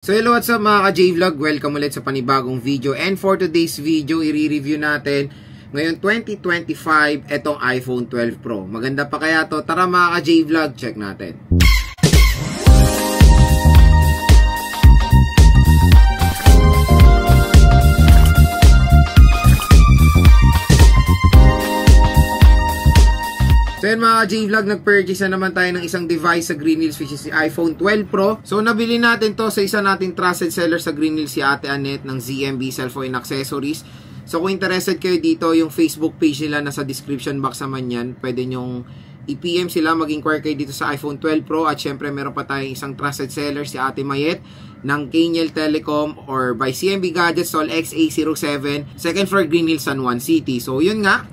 So hello, what's up mga ka-J-Vlog? Welcome ulit sa panibagong video. And for today's video, i-review natin ngayon 2025 etong iPhone 12 Pro. Maganda pa kaya to? Tara mga ka-J-Vlog, check natin. So yun mga J-Vlog, nag-purchase na naman tayo ng isang device sa Green Hills, which is si iPhone 12 Pro. So nabili natin to sa isa nating trusted seller sa Green Hills, si Ate Annette ng ZMB Cellphone Accessories. So kung interested kayo dito, yung Facebook page nila nasa description box naman yan. Pwede nyong i-PM sila, mag-inquire kayo dito sa iPhone 12 Pro. At syempre meron pa tayong isang trusted seller, si Ate Mayet ng Kaniel Telecom or by CMB Gadgets, Sol XA07, second floor Green Hills, San Juan City. So yun nga,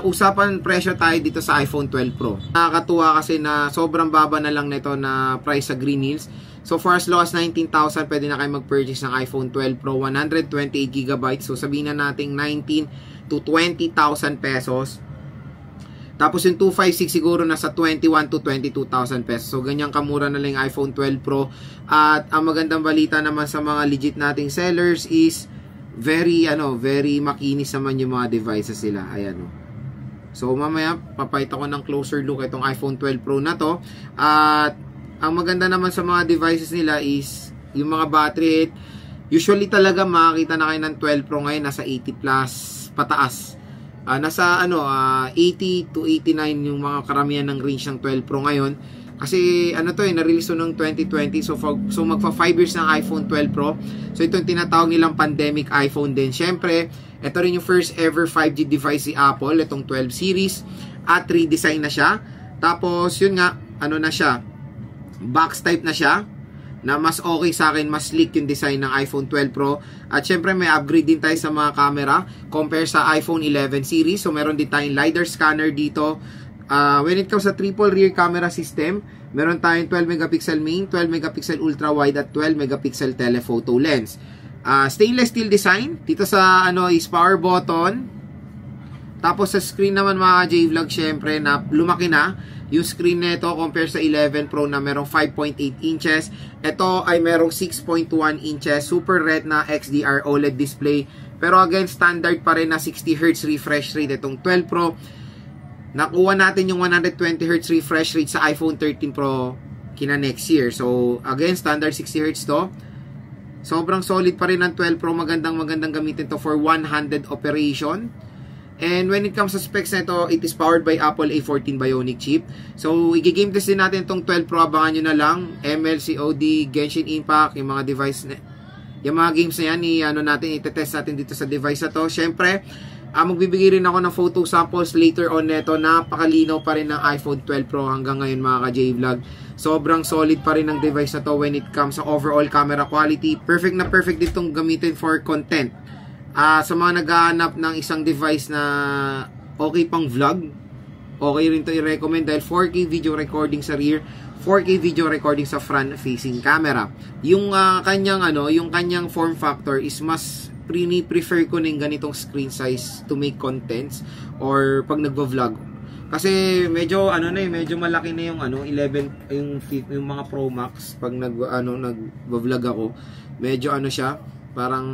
usapan presyo tayo dito sa iPhone 12 Pro. Nakakatuwa kasi na sobrang baba na lang nito na price sa Green Hills. So for as low as 19,000, pwede na kayo mag-purchase ng iPhone 12 Pro 128GB. So sabihin na natin 19 to 20,000 pesos. Tapos yung 256 siguro nasa 21 to 22,000 pesos. So ganyan kamura na lang yung iPhone 12 Pro. At ang magandang balita naman sa mga legit nating sellers is very makinis naman yung mga devices sila. Ayan. So mamaya papakita ko ng closer look itong iPhone 12 Pro na to. At ang maganda naman sa mga devices nila is yung mga battery health. Usually talaga makakita na kayo ng 12 Pro ngayon nasa 80 plus pataas. Nasa 80 to 89 yung mga karamihan ng range ng 12 Pro ngayon. Kasi na-release to ng 2020. So magpa 5 years ng iPhone 12 Pro. So ito yung tinatawag nilang pandemic iPhone din. Syempre, ito rin yung first ever 5G device si Apple, itong 12 series. At redesign na siya. Tapos yun nga, na siya, box type na siya. Na mas okay sa akin, mas sleek yung design ng iPhone 12 Pro. At syempre may upgrade din tayo sa mga camera compare sa iPhone 11 series. So meron din tayong LiDAR scanner dito. When it comes sa triple rear camera system, meron tayong 12 megapixel main, 12 megapixel ultra wide at 12 megapixel telephoto lens. Stainless steel design. Dito sa is power button. Tapos sa screen naman mga J-Vlog, syempre na lumaki na yung screen nito compare sa 11 Pro na merong 5.8 inches. Ito ay merong 6.1 inches Super Retina XDR OLED display. Pero again, standard pa rin na 60Hz refresh rate itong 12 Pro. Nakuha natin yung 120Hz refresh rate sa iPhone 13 Pro kina next year. So again, standard 60Hz to. Sobrang solid pa rin ng 12 Pro. Magandang gamitin to for one-handed operation. And when it comes sa specs nito, it is powered by Apple A14 Bionic chip. So i-game test din natin itong 12 Pro. Abangan nyo na lang. ML, COD, Genshin Impact, yung mga device na, yung mga games na yan, itetest natin dito sa device na to. Syempre, magbibigay rin ako ng photo samples later on neto. Napakalinaw pa rin ng iPhone 12 Pro hanggang ngayon mga ka-J-Vlog. Sobrang solid pa rin ng device na to when it comes sa overall camera quality. Perfect na perfect ditong gamitin for content. Sa mga naghahanap ng isang device na okay pang vlog, okay rin to i-recommend dahil 4K video recording sa rear, 4K video recording sa front facing camera. Yung kanyang form factor is mas prefer ko ng ganitong screen size to make contents or pag nagvo-vlog. Kasi medyo medyo malaki na yung 11 yung mga Pro Max pag nagvo-vlog ako. Medyo siya, parang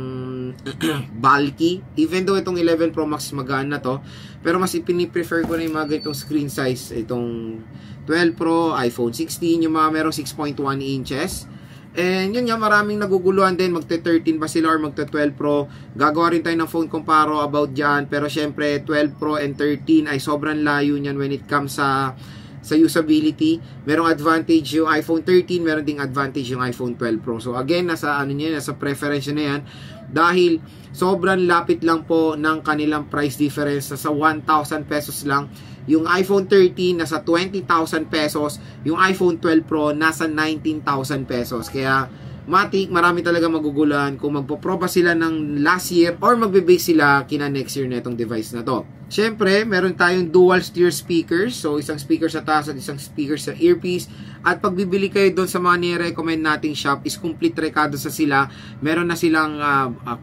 bulky. Even though itong 11 Pro Max magana to, pero mas ipini-prefer ko na yung mga ganitong screen size. Itong 12 Pro, iPhone 16, yung mga merong 6.1 inches. And yun nga, maraming naguguluhan din, magte-13 ba sila or magte-12 Pro. Gagawa rin tayo ng phone comparo about dyan. Pero syempre, 12 Pro and 13 ay sobrang layo niyan when it comes sa usability. Merong advantage yung iPhone 13, meron ding advantage yung iPhone 12 Pro. So again, nasa nasa preference na yan. Dahil sobrang lapit lang po ng kanilang price difference. Nasa 1,000 pesos lang. Yung iPhone 13 nasa 20,000 pesos, yung iPhone 12 Pro nasa 19,000 pesos. Kaya marami talaga maguguluhan kung magpo-pro ba sila ng last year or magbe-base sila kina next year na itong device na to. Syempre, meron tayong dual steer speakers. So isang speaker sa taas at isang speaker sa earpiece. At pag bibili kayo doon sa mga ni-recommend nating shop is complete rekado sa sila. Meron na silang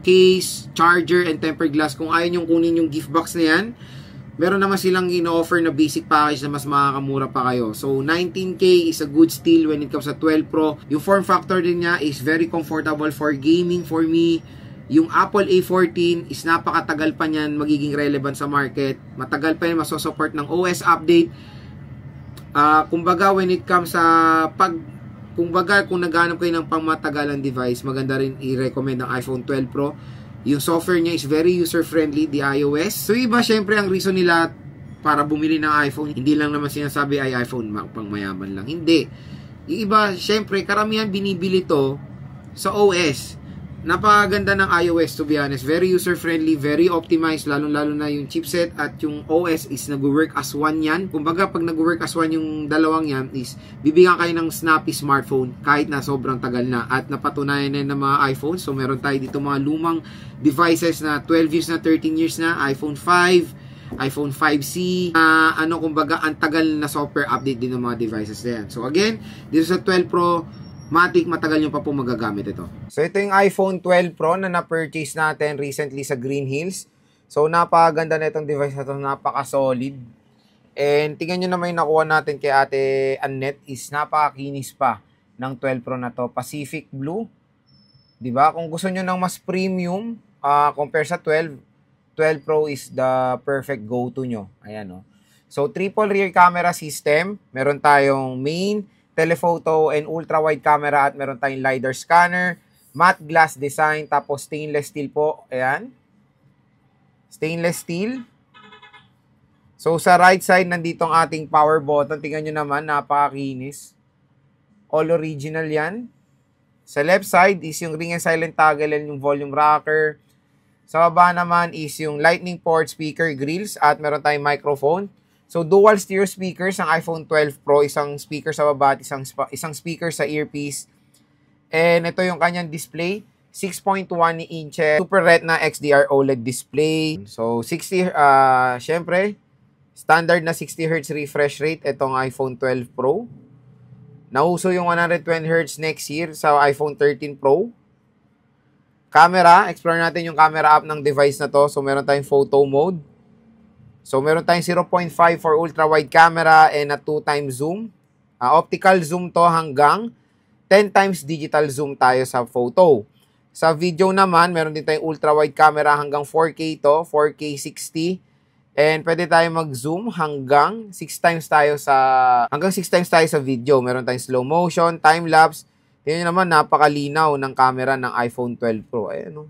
case, charger, and tempered glass. Kung ayaw nyong kunin yung gift box na yan, meron naman silang ino-offer na basic package na mas makakamura pa kayo. So, 19K is a good steal when it comes sa 12 Pro. Yung form factor din niya is very comfortable for gaming for me. Yung Apple A14 is napakatagal pa niyan magiging relevant sa market. Matagal pa yan masosupport ng OS update. Kumbaga, when it comes sa kumbaga, kung naghanap kayo ng pangmatagalang device, maganda rin i-recommend ang iPhone 12 Pro. Yung software niya is very user-friendly, the iOS. So, iba, syempre, ang reason nila para bumili ng iPhone, hindi lang naman sinasabi ay iPhone, pang mayaman lang. Hindi. Yung iba, syempre, karamihan binibili to sa OS. Napakaganda ng iOS, to be honest. Very user-friendly, very optimized, lalo-lalo na yung chipset at yung OS is nag-work as one yan. Kumbaga, pag nag-work as one yung dalawang yan is bibigyan kayo ng snappy smartphone kahit na sobrang tagal na. At napatunayan na ng mga iPhone. So, meron tayo dito mga lumang devices na 12 years na, 13 years na, iPhone 5, iPhone 5C, kumbaga, ang tagal na software update din ng mga devices na yan. So, again, dito sa 12 Pro, matagal nyo pa po magagamit ito. So, ito yung iPhone 12 Pro na na-purchase natin recently sa Green Hills. So, napakaganda na itong device na ito. Napaka-solid. And, tingnan nyo naman yung nakuha natin kay Ate Annette is napakakinis pa ng 12 Pro na to. Pacific Blue. Diba? Kung gusto nyo ng mas premium, compare sa 12 Pro is the perfect go-to nyo. Ayan, no? So, triple rear camera system. Meron tayong main, telephoto and ultra-wide camera at meron tayong LiDAR scanner, matte glass design, tapos stainless steel po. Ayan. Stainless steel. So, sa right side, nandito ang ating power button. Tingnan nyo naman, napakakinis. All original yan. Sa left side is yung ring and silent toggle and yung volume rocker. Sa baba naman is yung lightning port, speaker, grills, at meron tayong microphone. So, dual stereo speakers ang iPhone 12 Pro. Isang speaker sa baba at isang speaker sa earpiece. And ito yung kanyang display. 6.1 inches. Super Retina XDR OLED display. So, syempre, standard na 60Hz refresh rate itong iPhone 12 Pro. Nauso yung 120Hz next year sa iPhone 13 Pro. Camera, explore natin yung camera app ng device na to. So, meron tayong photo mode. So, meron tayong 0.5 for ultra-wide camera and a 2x zoom. Optical zoom to hanggang 10x digital zoom tayo sa photo. Sa video naman, meron din tayong ultra-wide camera hanggang 4K to, 4K 60. And pwede tayong mag-zoom hanggang 6x tayo sa video. Meron tayong slow motion, time-lapse. Tingnan naman, napakalinaw ng camera ng iPhone 12 Pro. Ayan, no?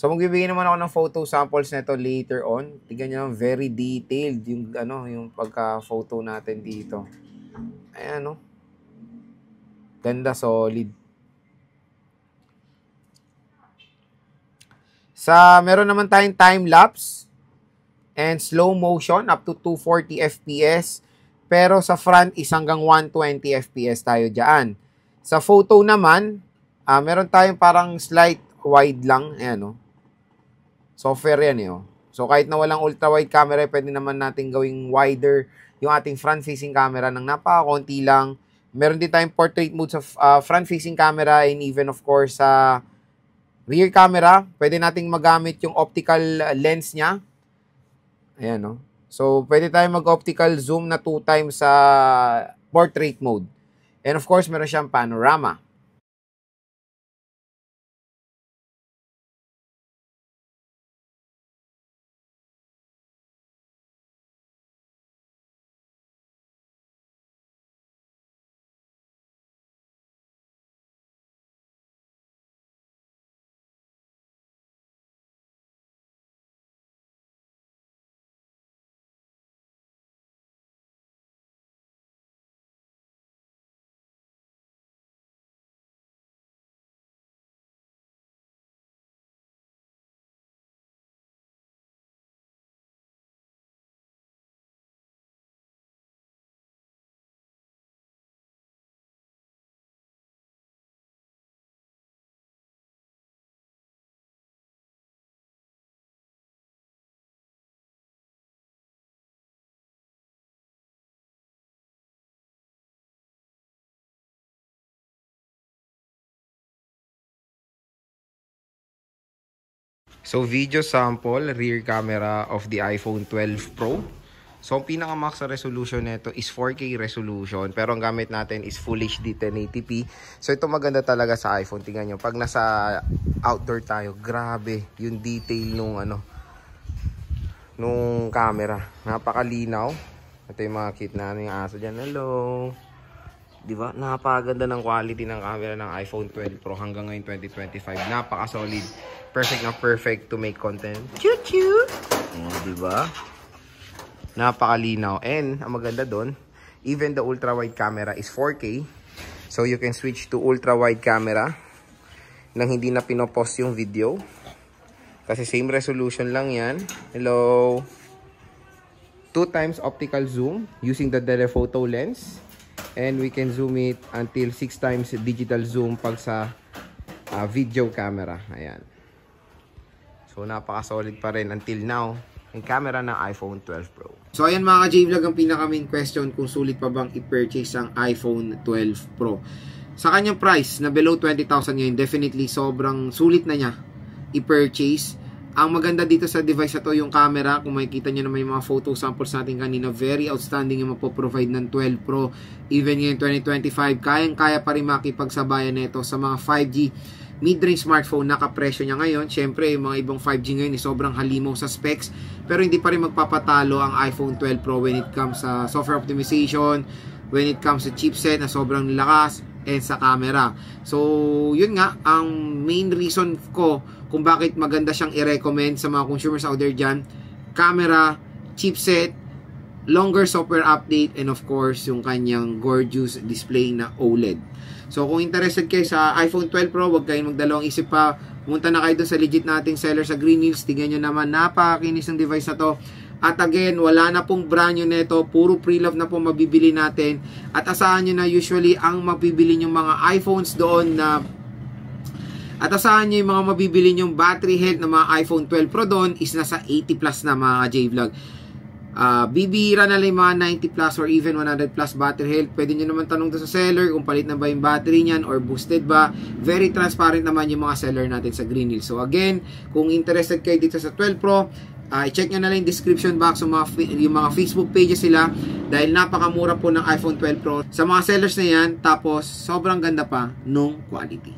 So, magbibigay naman ako ng photo samples nito later on. Tignan nyo, very detailed yung pagka-photo natin dito. Ayan, no? Ganda, solid. Meron naman tayong time-lapse and slow motion up to 240 FPS. Pero sa front is hanggang 120 FPS tayo dyan. Sa photo naman, meron tayong parang slight wide lang. Ayan, no? Software yan, eh. Oh. So, kahit na walang ultra-wide camera, pwede naman natin gawing wider yung ating front-facing camera ng napakakunti lang. Meron din tayong portrait mode sa front-facing camera and even, of course, sa rear camera. Pwede nating magamit yung optical lens niya. Ayan, no? So, pwede tayong mag-optical zoom na 2x sa portrait mode. And, of course, meron siyang panorama. So, video sample, rear camera of the iPhone 12 Pro. So, ang pinaka-max resolution nito is 4K resolution. Pero ang gamit natin is Full HD 1080p. So, ito maganda talaga sa iPhone. Tingnan nyo, pag nasa outdoor tayo, grabe yung detail nung camera. Napakalinaw. Ito yung mga cute na yung aso dyan. Hello! Diba? Napakaganda ng quality ng camera ng iPhone 12 Pro hanggang ngayon 2025. Napaka-solid. Perfect na perfect to make content. Choo-choo! Diba? Napakalinaw. And, ang maganda doon, even the ultra-wide camera is 4K. So, you can switch to ultra-wide camera nang hindi na pinopost yung video. Kasi same resolution lang yan. Hello! 2 times optical zoom using the telephoto lens. And we can zoom it until 6 times digital zoom pag sa video camera. Ayan. So, napaka-solid pa rin until now yung camera ng iPhone 12 Pro. So, ayan mga ka-J-Vlog, ang pinaka-main question kung sulit pa bang i-purchase ang iPhone 12 Pro. Sa kanyang price na below 20,000 ngayon, definitely sobrang sulit na niya i-purchase. Ang maganda dito sa device na to, yung camera, kung makikita nyo naman yung mga photo samples natin kanina, very outstanding yung mapoprovide ng 12 Pro. Even ngayon 2025, kayang-kaya pa rin makipagsabayan nito sa mga 5G mid-range smartphone. Nakapresyo niya ngayon. Siyempre, yung mga ibang 5G ngayon sobrang halimaw sa specs, pero hindi pa rin magpapatalo ang iPhone 12 Pro when it comes sa software optimization, when it comes sa chipset na sobrang lakas, and sa camera. So, yun nga, ang main reason ko kung bakit maganda siyang i-recommend sa mga consumers out there dyan: camera, chipset, longer software update, and of course, yung kanyang gorgeous display na OLED. So, kung interested kayo sa iPhone 12 Pro, huwag kayong magdalawang isip pa. Pumunta na kayo doon sa legit nating seller sa Green Hills. Tingnan nyo naman, napakakinis ng device na to. At again, wala na pong brand new neto. Puro pre-love na pong mabibili natin. At asahan nyo na usually ang mabibili yung mga iPhones doon na... At asahan nyo yung mga mabibili yung battery health ng mga iPhone 12 Pro doon is nasa 80 plus na mga J-Vlog. Bibira na lang yung mga 90 plus or even 100 plus battery health. Pwede nyo naman tanong doon sa seller kung palit na ba yung battery nyan or boosted ba. Very transparent naman yung mga seller natin sa Green Hills. So again, kung interested kayo dito sa 12 Pro, i-check nyo na lang yung description box yung mga Facebook pages sila, dahil napakamura po ng iPhone 12 Pro sa mga sellers na yan. Tapos sobrang ganda pa nung quality.